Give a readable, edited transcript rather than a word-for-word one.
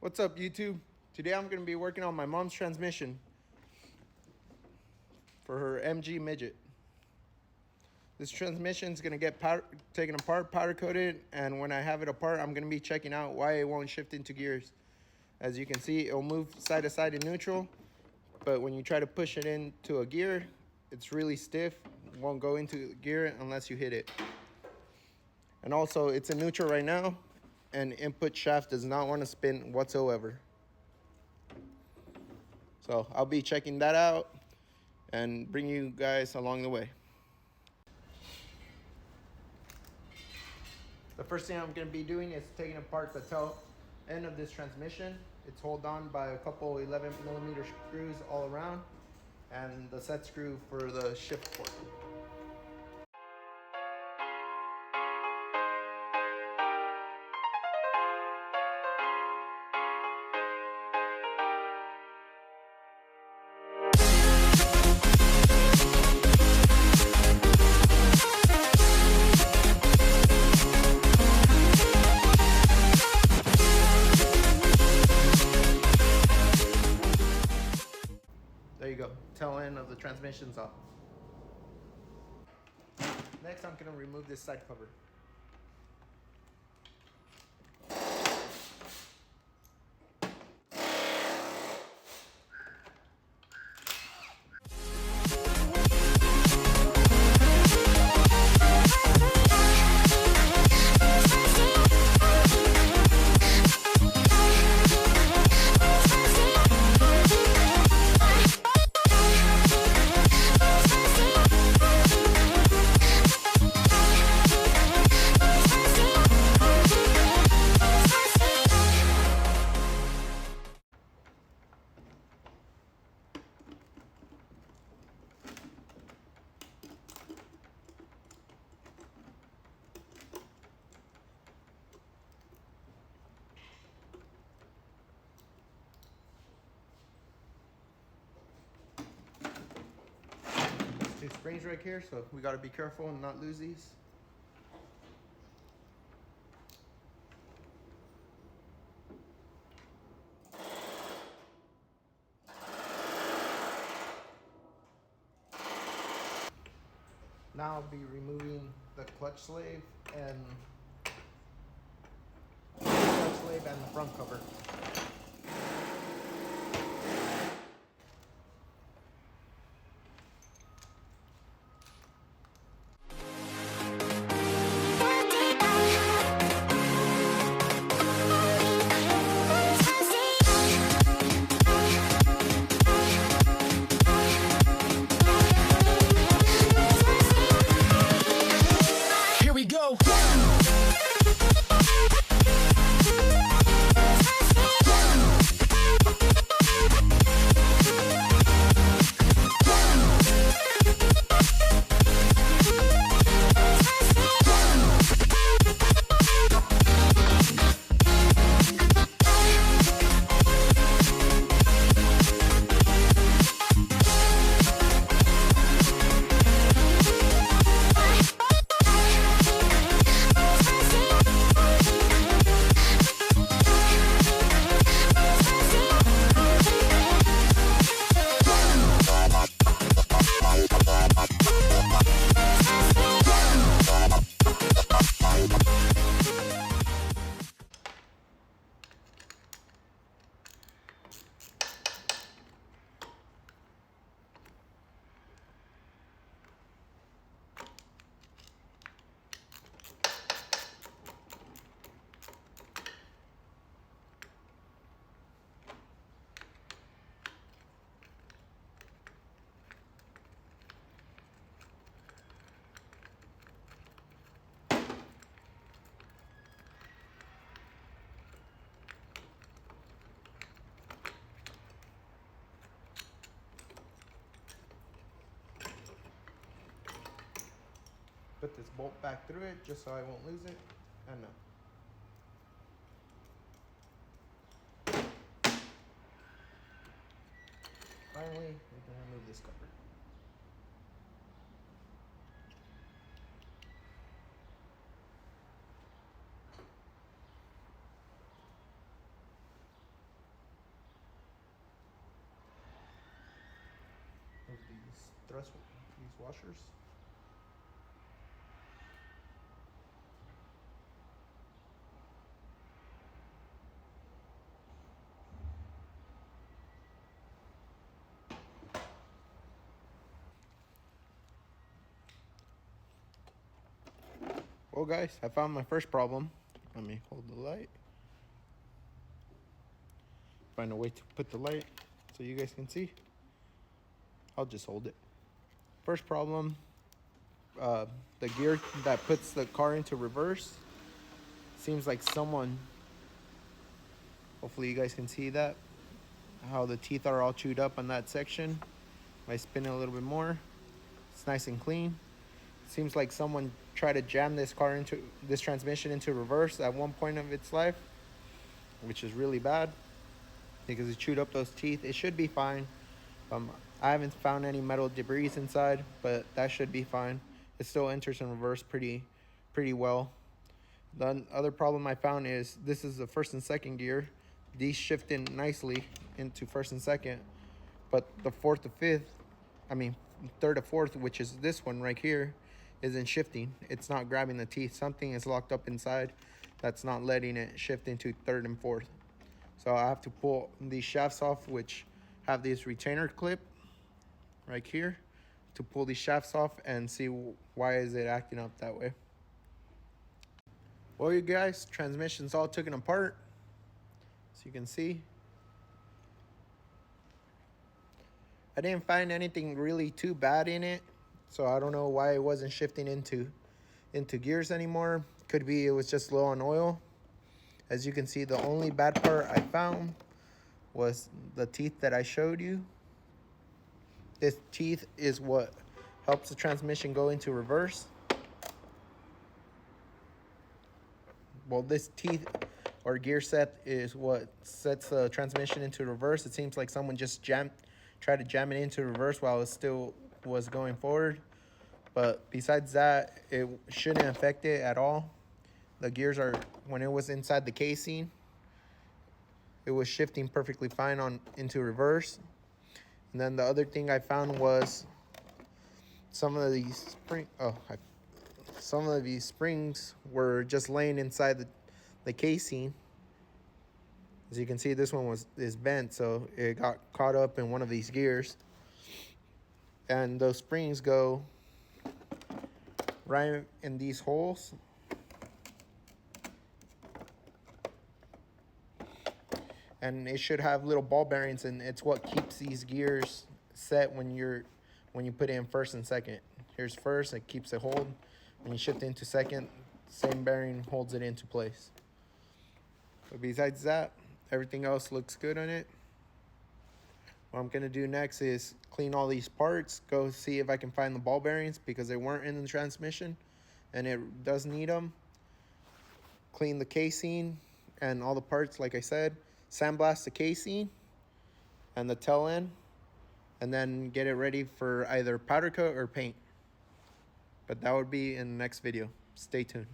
What's up, YouTube? Today I'm going to be working on my mom's transmission for her MG Midget. This transmission is going to get taken apart, powder coated, and when I have it apart, I'm going to be checking out why it won't shift into gears. As you can see, it'll move side to side in neutral, but when you try to push it into a gear, it's really stiff. It won't go into gear unless you hit it. And also, it's in neutral right now, and input shaft does not want to spin whatsoever. So I'll be checking that out and bring you guys along the way. The first thing I'm going to be doing is taking apart the tail end of this transmission. It's held on by a couple 11mm screws all around and the set screw for the shift port. There you go, tail end of the transmission's off. Next, I'm going to remove this side cover. Two springs right here, so we got to be careful and not lose these. Now I'll be removing the clutch slave and the front cover. Put this bolt back through it just so I won't lose it. And no. Finally, we can remove this cover. these washers. Well guys, I found my first problem. Let me hold the light. Find a way to put the light so you guys can see. I'll just hold it. First problem, the gear that puts the car into reverse. Seems like someone, hopefully you guys can see that, how the teeth are all chewed up on that section. If I spin it a little bit more, it's nice and clean. Seems like someone tried to jam this transmission into reverse at one point of its life, which is really bad because it chewed up those teeth. It should be fine. I haven't found any metal debris inside, but that should be fine. It still enters in reverse pretty well. The other problem I found is this is the first and second gear. These shift in nicely into first and second, but the third to fourth, which is this one right here, isn't shifting. It's not grabbing the teeth. Something is locked up inside that's not letting it shift into third and fourth. So I have to pull these shafts off, which have this retainer clip right here, to pull these shafts off and see why is it acting up that way. Well, you guys, transmission's all taken apart, so you can see. I didn't find anything really too bad in it, so I don't know why it wasn't shifting into gears anymore. Could be it was just low on oil. As you can see, the only bad part I found was the teeth that I showed you. This teeth is what helps the transmission go into reverse. Well, this teeth or gear set is what sets the transmission into reverse. It seems like someone just tried to jam it into reverse while it still was going forward. But besides that, it shouldn't affect it at all. The gears are, when it was inside the casing, it was shifting perfectly fine into reverse. And then the other thing I found was some of these springs were just laying inside the casing. As you can see, this one is bent, so it got caught up in one of these gears. And those springs go right in these holes. And it should have little ball bearings, and it's what keeps these gears set when you put it in first and second. Here's first, it keeps it hold. When you shift into second, same bearing holds it into place. But besides that, everything else looks good on it. What I'm gonna do next is clean all these parts, go see if I can find the ball bearings because they weren't in the transmission and it does need them. Clean the casing and all the parts, like I said. Sandblast the casing and the tail end, and then get it ready for either powder coat or paint. But that would be in the next video. Stay tuned.